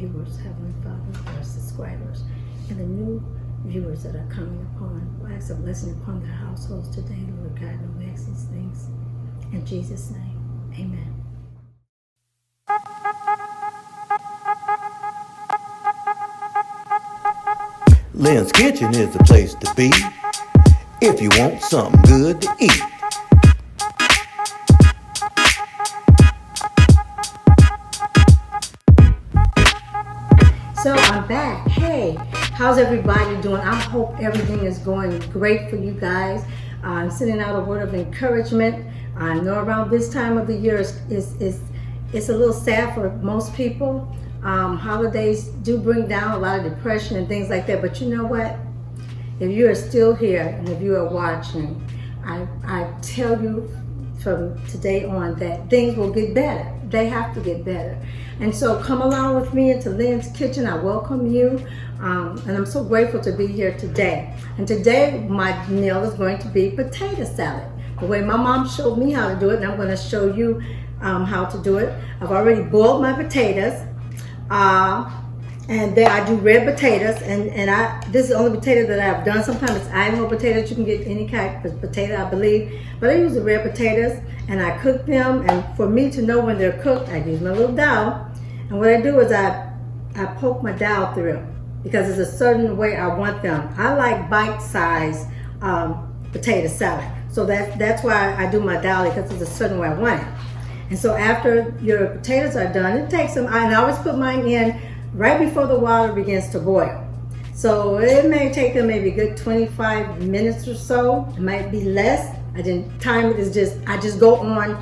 viewers, Heavenly Father, our subscribers, and the new viewers that are coming upon. I ask a blessing upon their households today, Lord God, and we ask these things. In Jesus' name, amen. Lynn's Kitchen is the place to be if you want something good to eat. So I'm back. Hey, how's everybody doing? I hope everything is going great for you guys. I'm sending out a word of encouragement. I know around this time of the year it's a little sad for most people. Holidays do bring down a lot of depression and things like that. But you know what? If you are still here and if you are watching, I tell you from today on that things will get better. They have to get better. And so come along with me into Lynn's Kitchen. I welcome you. And I'm so grateful to be here today. And today my meal is going to be potato salad. The way my mom showed me how to do it, and I'm going to show you how to do it. I've already boiled my potatoes. And then I do red potatoes, and this is the only potato that I've done. Sometimes it's Idaho potatoes. You can get any kind of potato, I believe. But I use the red potatoes, and I cook them. And for me to know when they're cooked, I use my little dowel. And what I do is I poke my dowel through, because it's a certain way I want them. I like bite-sized potato salad. So that's why I do my dowel, because it's a certain way I want it. And so after your potatoes are done, it takes them, I always put mine in right before the water begins to boil. So it may take them maybe a good 25 minutes or so. It might be less. I didn't time it. I just go on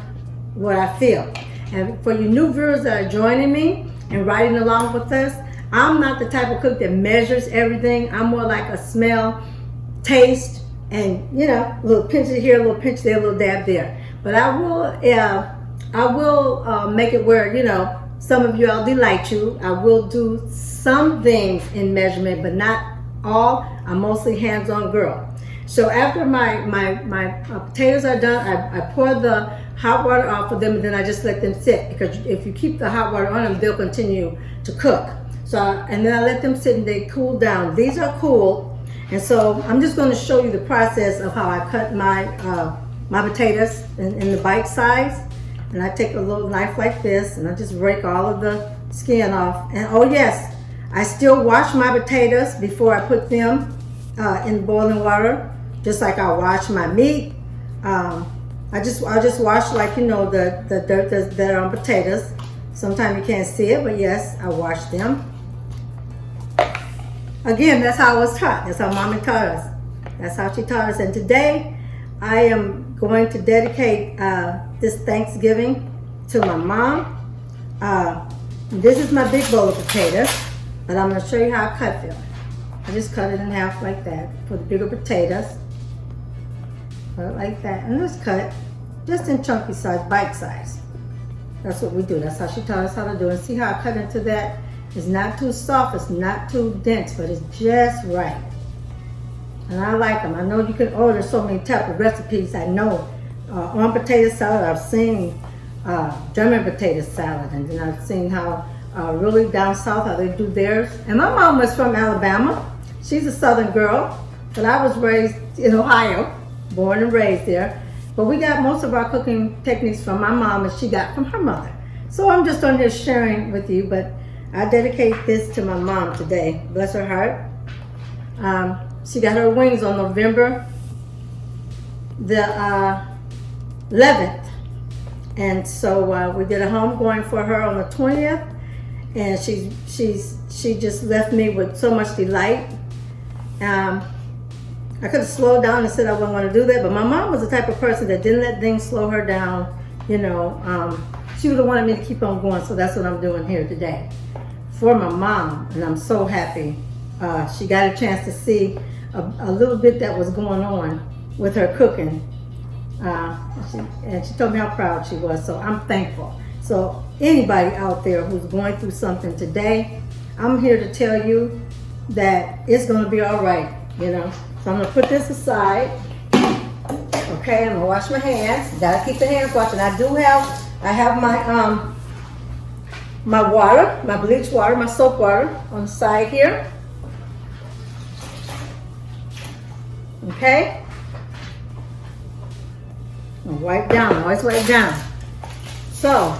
what I feel. And for you new viewers that are joining me and riding along with us, I'm not the type of cook that measures everything. I'm more like a smell, taste, and a little pinch of here, a little pinch there, a little dab there. But I will make it where some of you, I'll delight you. I will do some things in measurement, but not all. I'm mostly hands-on girl. So after my potatoes are done, I pour the hot water off of them, and then I just let them sit, because if you keep the hot water on them, they'll continue to cook. So, and then I let them sit and they cool down. These are cooled, and so I'm just going to show you the process of how I cut my potatoes in the bite size. And I take a little knife like this, and I just rake all of the skin off. And oh yes, I still wash my potatoes before I put them in boiling water, just like I wash my meat. I just wash, like the dirt that are on potatoes. Sometimes you can't see it, but yes, I wash them. Again, that's how I was taught. That's how Mommy taught us. That's how she taught us. And today, I am going to dedicate this Thanksgiving to my mom. This is my big bowl of potatoes, but I'm going to show you how I cut them. I just cut it in half like that for the bigger potatoes. Cut it like that, and just cut just in chunky size, bite size. That's what we do. That's how she taught us how to do it. And see how I cut into that? It's not too soft, it's not too dense, but it's just right. And I like them. I know you can order so many type of recipes. I know on potato salad, I've seen German potato salad, and then I've seen how really down south how they do theirs. And my mom was from Alabama. She's a southern girl, but I was raised in Ohio, born and raised there. But we got most of our cooking techniques from my mom, and she got from her mother. So I'm just on here sharing with you, but I dedicate this to my mom today. Bless her heart. She got her wings on November the 11th. And so we did a homegoing for her on the 20th. And she just left me with so much delight. I could have slowed down and said I wasn't going to do that, but my mom was the type of person that didn't let things slow her down. She would have wanted me to keep on going, so that's what I'm doing here today for my mom, and I'm so happy. She got a chance to see a little bit that was going on with her cooking, and she told me how proud she was, so I'm thankful. So anybody out there who's going through something today, I'm here to tell you that it's going to be all right, So I'm going to put this aside. Okay, I'm going to wash my hands. Got to keep the hands washed. And I have my my water, my bleach water, my soap water on the side here. Okay. And wipe down, always wipe down. So,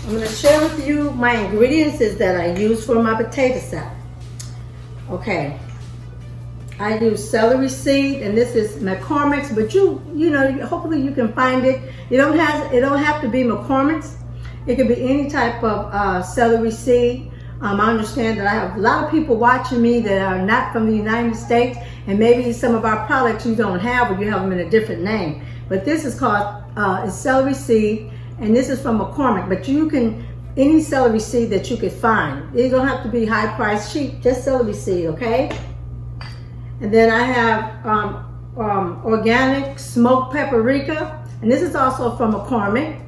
I'm going to share with you my ingredients that I use for my potato salad. Okay. I use celery seed, and this is McCormick's, but you know, hopefully you can find it. It don't have to be McCormick's. It could be any type of celery seed. I understand that I have a lot of people watching me that are not from the United States, and maybe some of our products you don't have, or you have them in a different name. But this is called it's celery seed, and this is from McCormick. But you can, any celery seed that you could find. It don't have to be high price, cheap, just celery seed, okay? And then I have organic smoked paprika, and this is also from McCormick.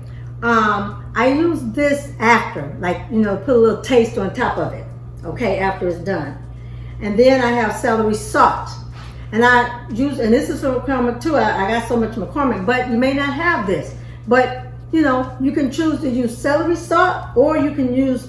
I use this after, like, you know, put a little taste on top of it, okay, after it's done. And then I have celery salt, and I use, and this is from McCormick too. I got so much McCormick, but you may not have this. But you know, you can choose to use celery salt, or you can use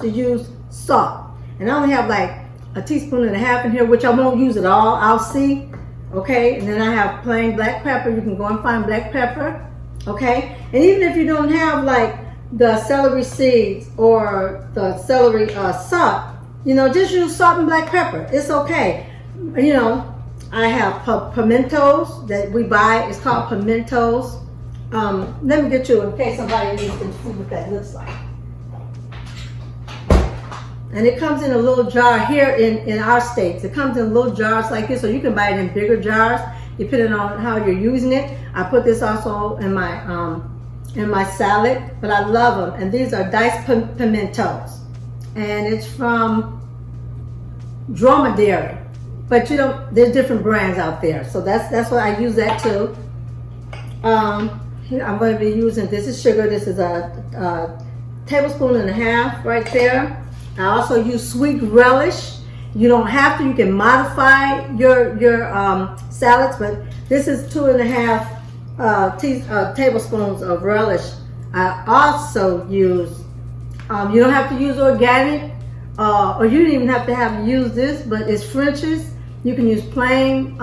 salt. And I only have like a teaspoon and a half in here, which I won't use at all. I'll see, okay. And then I have plain black pepper. You can go and find black pepper, okay. And even if you don't have like the celery seeds or the celery salt, you know, just use salt and black pepper. It's okay. You know, I have pimentos that we buy. It's called pimentos. Let me get you in case somebody needs to see what that looks like. And it comes in a little jar here in our states. It comes in little jars like this, so you can buy it in bigger jars depending on how you're using it. I put this also in my salad, but I love them. And these are diced pimentos, and it's from Dromedary. But you know, there's different brands out there, so that's why I use that too. I'm going to be using, this is sugar. This is a tablespoon and a half right there. I also use sweet relish. You don't have to. You can modify your salads, but this is 2.5 tablespoons of relish. I also use, you don't have to use organic, or you don't even have to use this, but it's French's. You can use plain,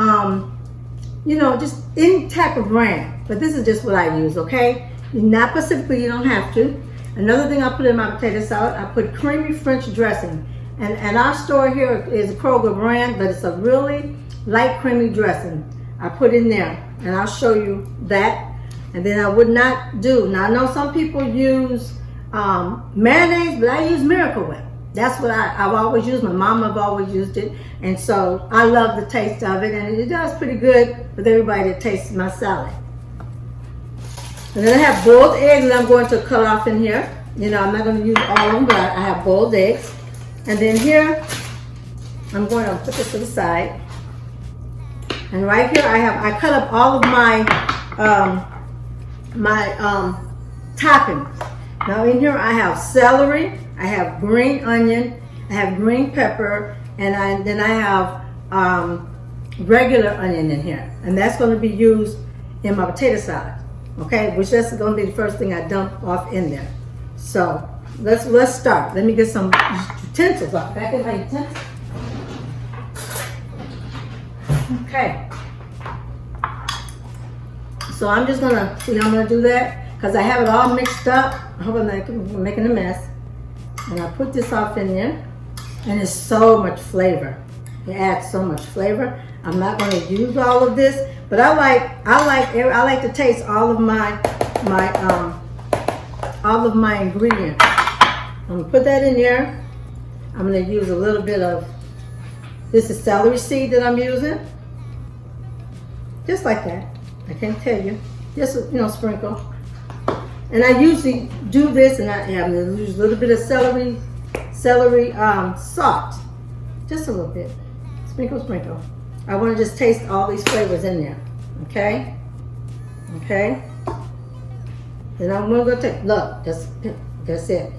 you know, just any type of brand. But this is just what I use, okay? Not specifically, you don't have to. Another thing I put in my potato salad, I put creamy French dressing. And our store here is a Kroger brand, but it's a really light creamy dressing. I put in there, and I'll show you that. And then I would not do, now I know some people use mayonnaise, but I use Miracle Whip. That's what I've always used. My mom have always used it. And so I love the taste of it, and it does pretty good with everybody that tastes my salad. And then I have boiled eggs that I'm going to cut off in here. You know, I'm not going to use all of them, but I have boiled eggs. And then here, I'm going to put this to the side. And right here, I cut up all of my toppings. Now in here, I have celery, I have green onion, I have green pepper, and then I have regular onion in here. And that's going to be used in my potato salad. Okay, which that's going to be the first thing I dump off in there. So let's start. Let me get some utensils off. Back in my utensils. Okay. So I'm just gonna see how I'm gonna do that because I have it all mixed up. I hope I'm not making a mess. And I put this off in there, and it's so much flavor. It adds so much flavor. I'm not going to use all of this, but I like to taste all of my ingredients. I'm gonna put that in there. I'm gonna use a little bit of, this is celery seed that I'm using, just like that. I can't tell you, just, you know, sprinkle. And I usually do this, and I'm gonna use a little bit of celery salt, just a little bit. Sprinkle. I want to just taste all these flavors in there. Okay. Then I'm gonna go take, look, that's it.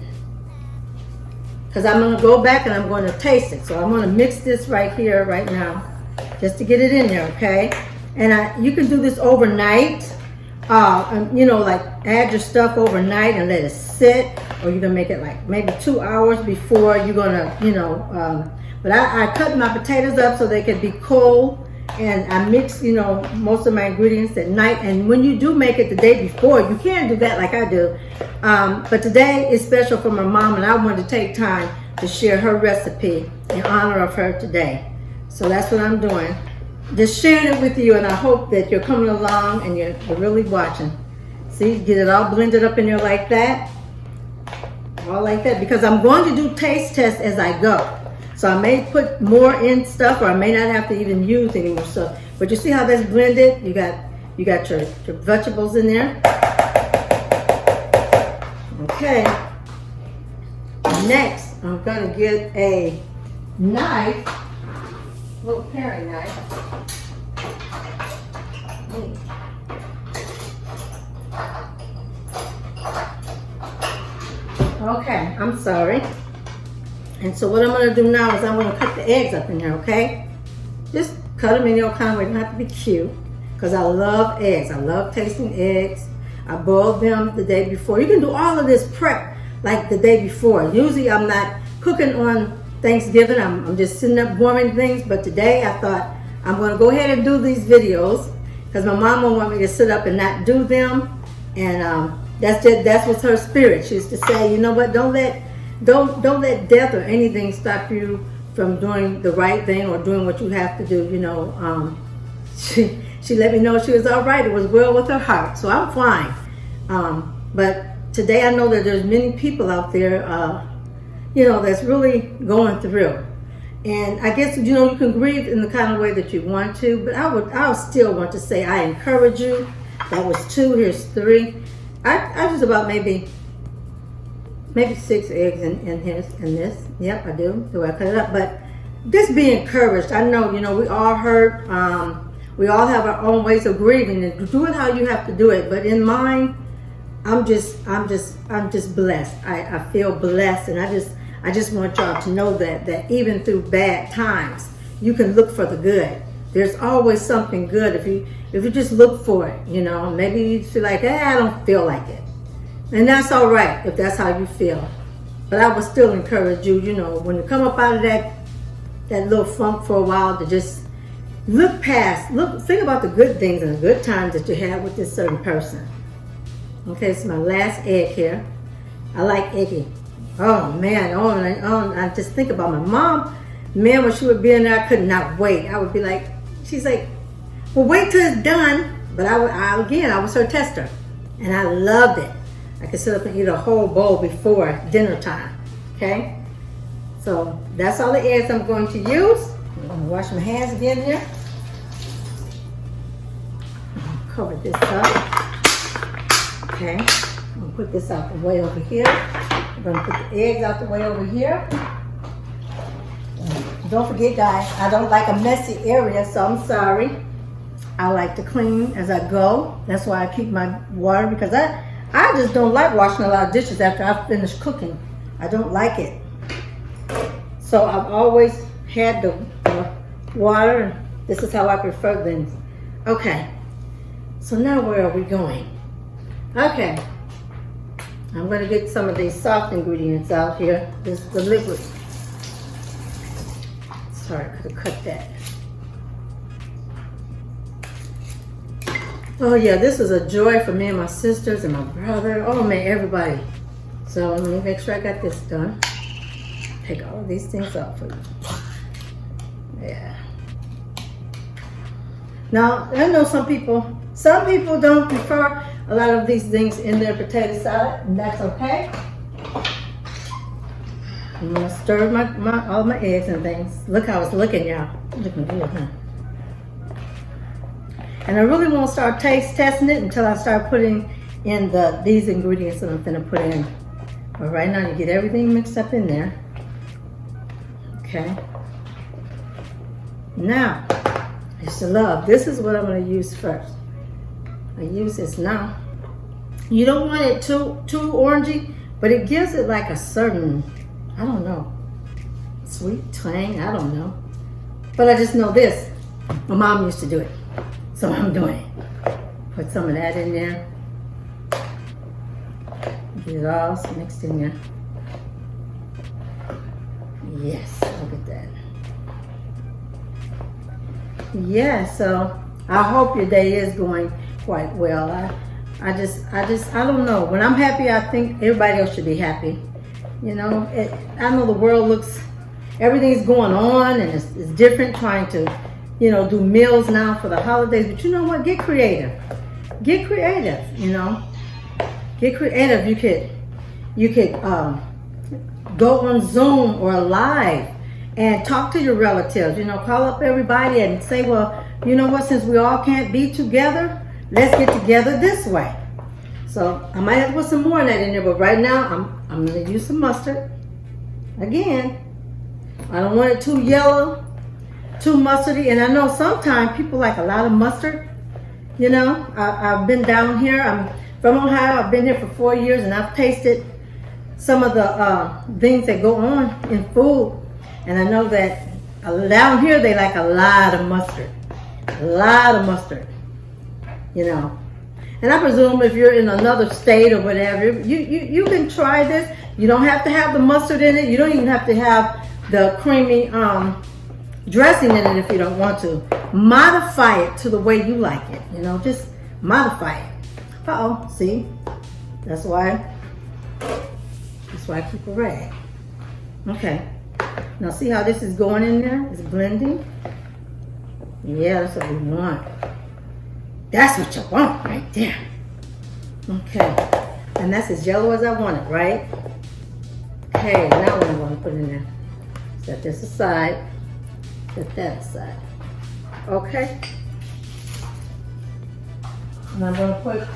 Because I'm gonna go back and I'm going to taste it. So I'm gonna mix this right here, right now, just to get it in there, okay? And you can do this overnight. You know, like add your stuff overnight and let it sit. or you're gonna make it like maybe 2 hours before you're gonna, you know, but I cut my potatoes up so they could be cold, and I mix, you know, most of my ingredients at night. And when you do make it the day before, you can't do that like I do. But today is special for my mom, and I wanted to take time to share her recipe in honor of her today. So that's what I'm doing. Just sharing it with you, and I hope that you're coming along and you're really watching. See, get it all blended up in there like that. All like that, because I'm going to do taste tests as I go. So I may put more in stuff, or I may not have to even use any more stuff. But you see how that's blended? You got your vegetables in there. Okay. Next, I'm gonna get a knife, a little paring knife. Okay, I'm sorry. And so what I'm going to do now is I'm going to cut the eggs up in there, okay? Just cut them in your kind of way. They don't have to be cute, because I love eggs. I love tasting eggs. I boiled them the day before. You can do all of this prep like the day before. Usually I'm not cooking on Thanksgiving. I'm just sitting up warming things. But today I thought I'm going to go ahead and do these videos, because my mom won't want me to sit up and not do them. And that's what's her spirit. She used to say, you know what, don't let death or anything stop you from doing the right thing or doing what you have to do. You know, she let me know she was all right. It was well with her heart, so I'm fine. But today I know that there's many people out there, you know, that's really going through. And I guess, you know, you can grieve in the kind of way that you want to, but I still want to say I encourage you. That was 2, here's 3. I just about maybe 6 eggs in this. Yep, I do. Do I cut it up? But just be encouraged. I know, you know, we all hurt. We all have our own ways of grieving, and do it how you have to do it. But in mine, I'm just blessed. I feel blessed, and I just want y'all to know that even through bad times, you can look for the good. There's always something good if you just look for it. You know, maybe you feel like, I don't feel like it. And that's all right if that's how you feel. But I would still encourage you, you know, when you come up out of that little funk for a while, to just think about the good things and the good times that you had with this certain person. Okay, it's my last egg here. I like eggy. Oh man, I just think about my mom. Man, when she would be in there, I could not wait. I would be like, she's like, well, wait till it's done. But I was her tester, and I loved it. I could sit up and eat a whole bowl before dinner time, okay? So that's all the eggs I'm going to use. I'm gonna wash my hands again here. Cover this up. Okay, I'm gonna put this out the way over here. I'm gonna put the eggs out the way over here. Don't forget, guys, I don't like a messy area, so I'm sorry. I like to clean as I go. That's why I keep my water, because I just don't like washing a lot of dishes after I finish cooking. I don't like it. So I've always had the water, and this is how I prefer things. Okay, so now where are we going? Okay, I'm gonna get some of these soft ingredients out here. This is the liquid. Sorry, I could have cut that. Oh yeah, this is a joy for me and my sisters and my brother. Oh man, everybody. So let me make sure I got this done. Take all of these things out for you. Yeah. Now, I know some people don't prefer a lot of these things in their potato salad, and that's okay. I'm gonna stir all my eggs and things. Look how it's looking, y'all. Looking good, huh? And I really won't start testing it until I start putting in these ingredients that I'm gonna put in. But right now, you get everything mixed up in there. Okay. Now, it's the love. This is what I'm gonna use first. I use this now. You don't want it too orangey, but it gives it like a certain, I don't know, sweet twang, I don't know. But I just know this. My mom used to do it, so I'm doing it. Put some of that in there. Get it all mixed in there. Yes, look at that. Yeah, so I hope your day is going quite well. I don't know. When I'm happy, I think everybody else should be happy. You know, I know the world looks, everything's going on and it's different, trying to, you know, do meals now for the holidays. But you know what? Get creative. Get creative, you know. Get creative. You could go on Zoom or live and talk to your relatives. You know, call up everybody and say, well, you know what? Since we all can't be together, let's get together this way. So I might have to put some more of that in there, but right now I'm going to use some mustard. Again, I don't want it too yellow, too mustardy. And I know sometimes people like a lot of mustard. You know, I've been down here. I'm from Ohio. I've been here for 4 years, and I've tasted some of the things that go on in food. And I know that down here they like a lot of mustard. A lot of mustard. You know. And I presume if you're in another state or whatever, you can try this. You don't have to have the mustard in it. You don't even have to have the creamy dressing in it if you don't want to. Modify it to the way you like it. You know, just modify it. Uh-oh, see? That's why I keep a rag. Okay. Now see how this is going in there? It's blending. Yeah, that's what we want. That's what you want right there. Okay. And that's as yellow as I want it, right? Okay, now what I'm going to put in there. Set this aside. Set that aside. Okay. And I'm going to put,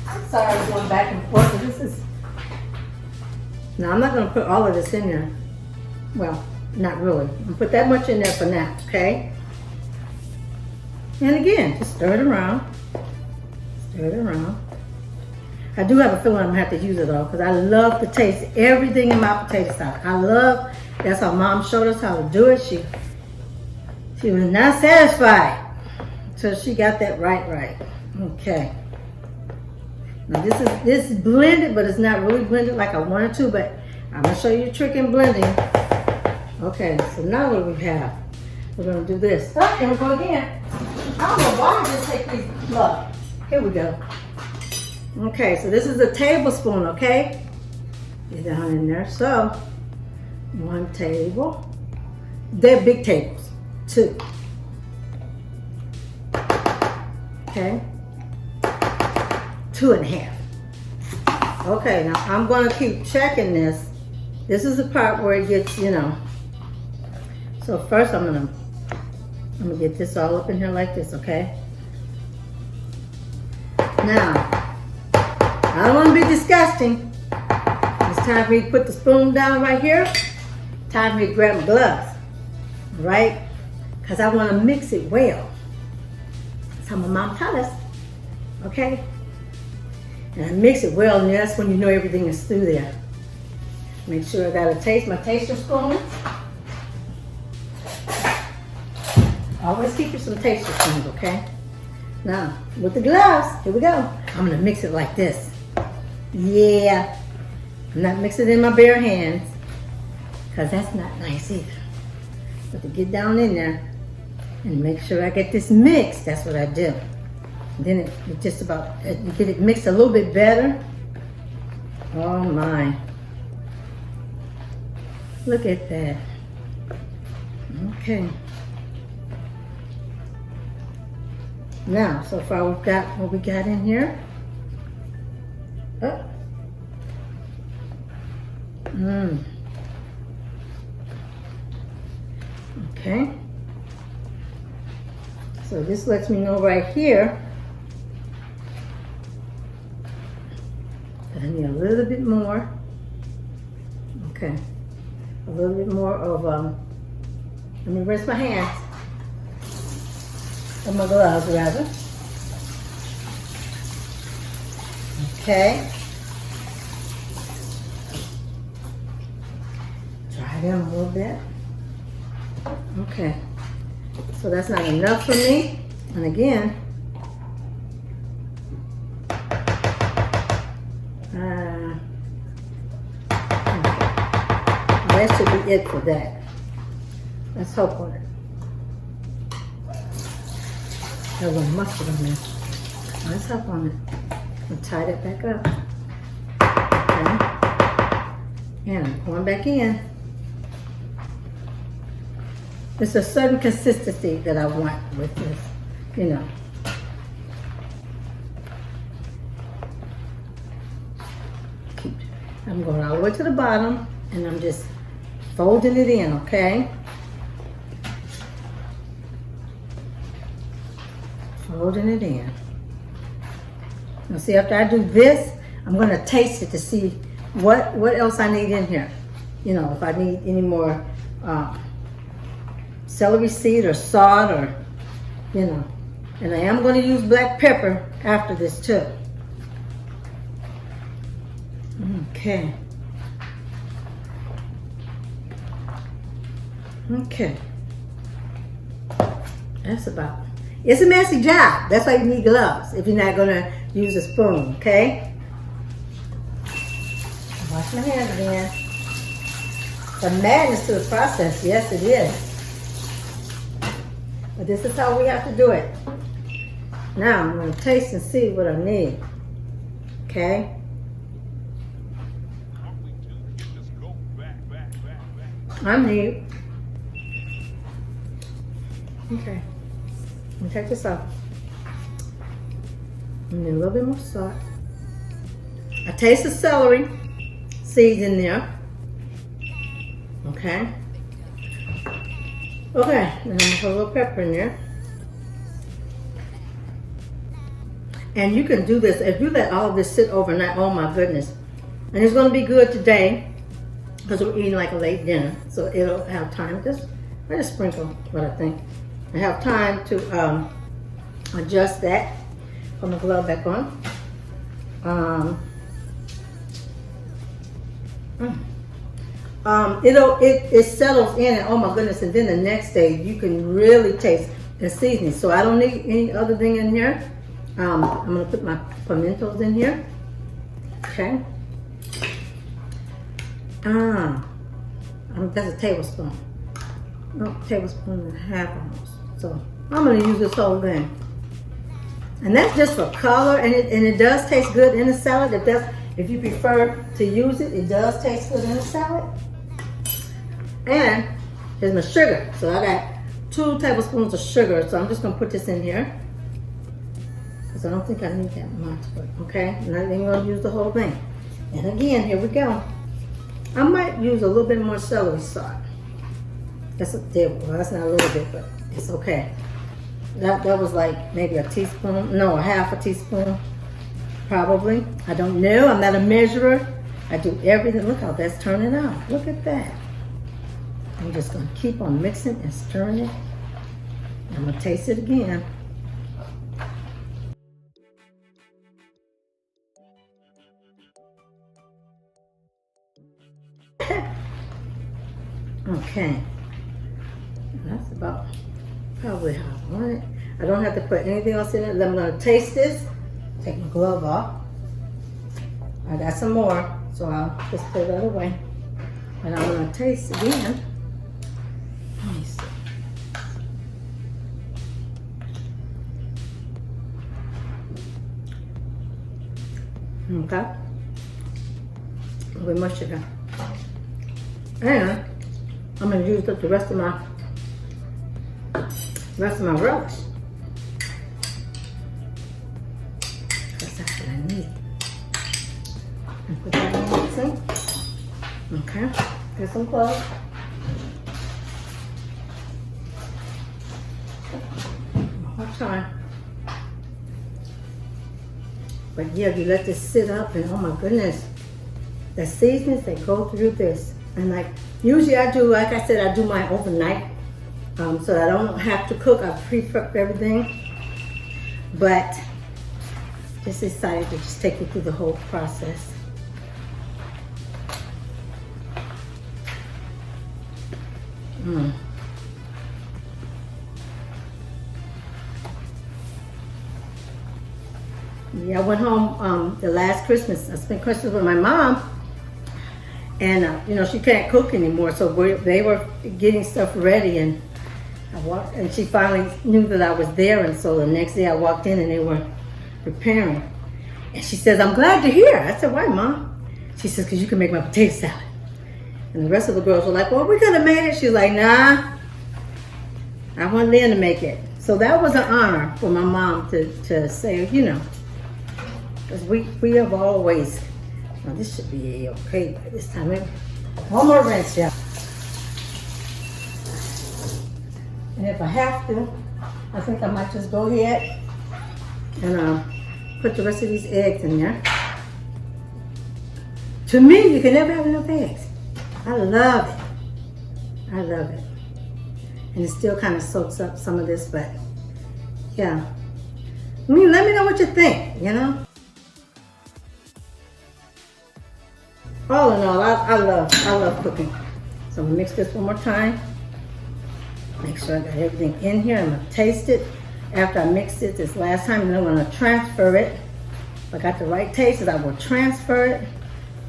I'm sorry, I'm going back and forth, but this is, now I'm not going to put all of this in there. Well, not really. I'm going to put that much in there for now, okay? And again, just stir it around. Stir it around. I do have a feeling I'm going to have to use it all because I love to taste everything in my potato salad. That's how Mom showed us how to do it. She was not satisfied until she got that right. Okay. Now this is blended, but it's not really blended like I wanted to, but I'm going to show you a trick in blending. Okay, so now what do we have? We're going to do this. Oh, here we go again. I don't know why I just take these. Look, here we go. Okay, so this is a tablespoon, okay? Get down in there. So, 1 table. They're big tables. 2. Okay. 2.5. Okay, now I'm going to keep checking this. This is the part where it gets, you know. So first I'm gonna get this all up in here like this, okay? Now, I don't want to be disgusting. It's time for me to put the spoon down right here. Time for me to grab my gloves, right? Because I want to mix it well. That's how my mom taught us, okay? And I mix it well, and that's when you know everything is through there. Make sure I got my taster spoon. Always keep you some taster spoons, okay? Now, with the gloves, here we go. I'm gonna mix it like this. Yeah. I'm not mixing it in my bare hands, because that's not nice either. But to get down in there and make sure I get this mixed, that's what I do. And then it just about, you get it mixed a little bit better. Oh my. Look at that. Okay. Now, so far we've got what we got in here. Oh. Okay. So this lets me know right here that I need a little bit more. Okay. A little bit more of, let me rinse my hands. Of my gloves, rather. Okay. Dry them a little bit. Okay. So that's not enough for me. And again, that should be it for that. Let's hope on it. There's a little mustard on there. Let's hope on it. I'll tie that back up. Okay. And I'm going back in. It's a certain consistency that I want with this, you know. I'm going all the way to the bottom and I'm just folding it in, okay? Folding it in. Now see, after I do this, I'm going to taste it to see what else I need in here. You know, if I need any more celery seed or salt or, you know. And I am going to use black pepper after this too. Okay. Okay. That's about it. It's a messy job. That's why you need gloves if you're not going to use a spoon, okay? Wash my hands again. The madness to the process, yes it is. But this is how we have to do it. Now I'm going to taste and see what I need. Okay? I need. Okay. Let me take this off. I need a little bit more salt. I taste the celery seeds in there. Okay. Okay. And I'm gonna put a little pepper in there. And you can do this if you let all of this sit overnight. Oh my goodness. And it's gonna be good today because we're eating like a late dinner. So it'll have time. Just let it sprinkle what I think. I have time to adjust that. Put my glove back on. It settles in, and oh my goodness, and then the next day you can really taste the seasoning. So I don't need any other thing in here. I'm gonna put my pimentos in here. Okay. That's a tablespoon. No, tablespoon and a half almost. So I'm gonna use this whole thing. And that's just for color, and it does taste good in the salad. If you prefer to use it, it does taste good in the salad. And here's my sugar. So I got 2 tablespoons of sugar. So I'm just gonna put this in here. Because I don't think I need that much, but okay. I'm not even gonna use the whole thing. And again, here we go. I might use a little bit more celery salt. That's not a little bit, but it's okay. That was like maybe a teaspoon, no, a half a teaspoon, probably. I don't know, I'm not a measurer. I do everything. Look how that's turning out. Look at that. I'm just gonna keep on mixing and stirring it. I'm gonna taste it again. Okay. That's about probably how I want it. I don't have to put anything else in it. I'm going to taste this. Take my glove off. I got some more, so I'll just put it out of the way. And I'm going to taste again. Let me see. Okay. A little bit more sugar. And I'm going to use up the rest of my relish. Because that's what I need. And put that in the sink. Okay. Get some cloves. One more time. But yeah, you let this sit up and oh my goodness. The seasonings that go through this. And like, usually I do, like I said, I do mine overnight. So I don't have to cook. I pre-prep everything. But just decided to just take you through the whole process. Yeah, I went home the last Christmas. I spent Christmas with my mom. And you know, she can't cook anymore, so they were getting stuff ready, and I walked, and she finally knew that I was there, and so the next day I walked in and they were preparing. And she says, "I'm glad you're here." I said, "Why, Mom?" She says, "Because you can make my potato salad." And the rest of the girls were like, "Well, we could have made it." She's like, "Nah, I want Lynn to make it." So that was an honor for my mom to say, you know, because we have always, well, this should be okay by this time. One more rinse, yeah. And if I have to, I think I might just go ahead and put the rest of these eggs in there. To me, you can never have enough eggs. I love it. I love it. And it still kind of soaks up some of this, but yeah. Let me know what you think, you know? All in all, I love cooking. So I'm gonna mix this one more time. Make sure I got everything in here. I'm gonna taste it after I mixed it this last time, and then I'm gonna transfer it. If I got the right taste, I will transfer it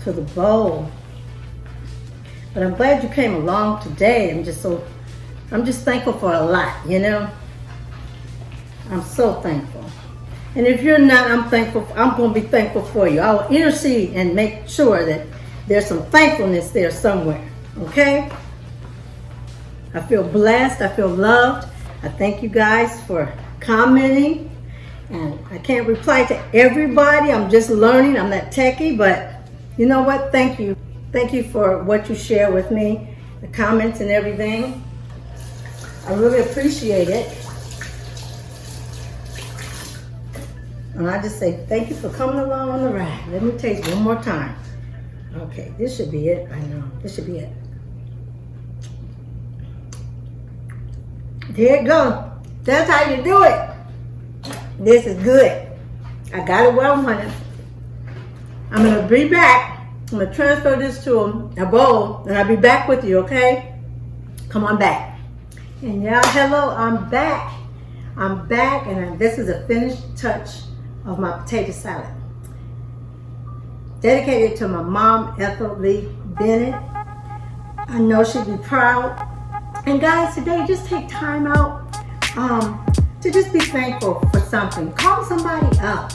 to the bowl. But I'm glad you came along today. I'm just thankful for a lot, you know? I'm so thankful. And if you're not, I'm thankful. I'm going to be thankful for you. I will intercede and make sure that there's some thankfulness there somewhere, okay? I feel blessed. I feel loved. I thank you guys for commenting. And I can't reply to everybody. I'm just learning. I'm not techie, but you know what? Thank you. Thank you for what you share with me, the comments and everything. I really appreciate it. And I just say thank you for coming along on the ride. Let me taste one more time. Okay, this should be it. I know, this should be it. There it goes. That's how you do it. This is good. I got it where I want it. I'm gonna be back. I'm gonna transfer this to a bowl, and I'll be back with you, okay? Come on back. And y'all, hello, I'm back. I'm back, and this is a finished touch of my potato salad. Dedicated to my mom, Ethel Lee Bennett. I know she'd be proud. And guys, today just take time out to just be thankful for something. Call somebody up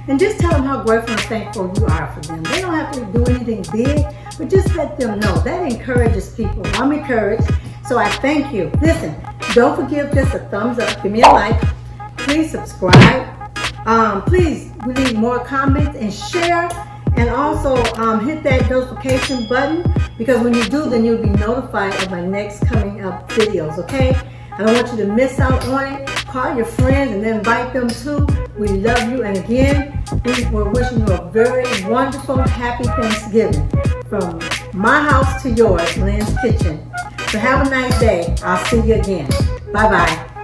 and just tell them how grateful and thankful you are for them. They don't have to do anything big, but just let them know. That encourages people. I'm encouraged, so I thank you. Listen, don't forget just a thumbs up. Give me a like. Please subscribe. Please leave more comments and share. And also hit that notification button, because when you do, then you'll be notified of my next coming up videos, okay? I don't want you to miss out on it. Call your friends and then invite them too. We love you. And again, we're wishing you a very wonderful, happy Thanksgiving. From my house to yours, Lynn's Kitchen. So have a nice day. I'll see you again. Bye-bye.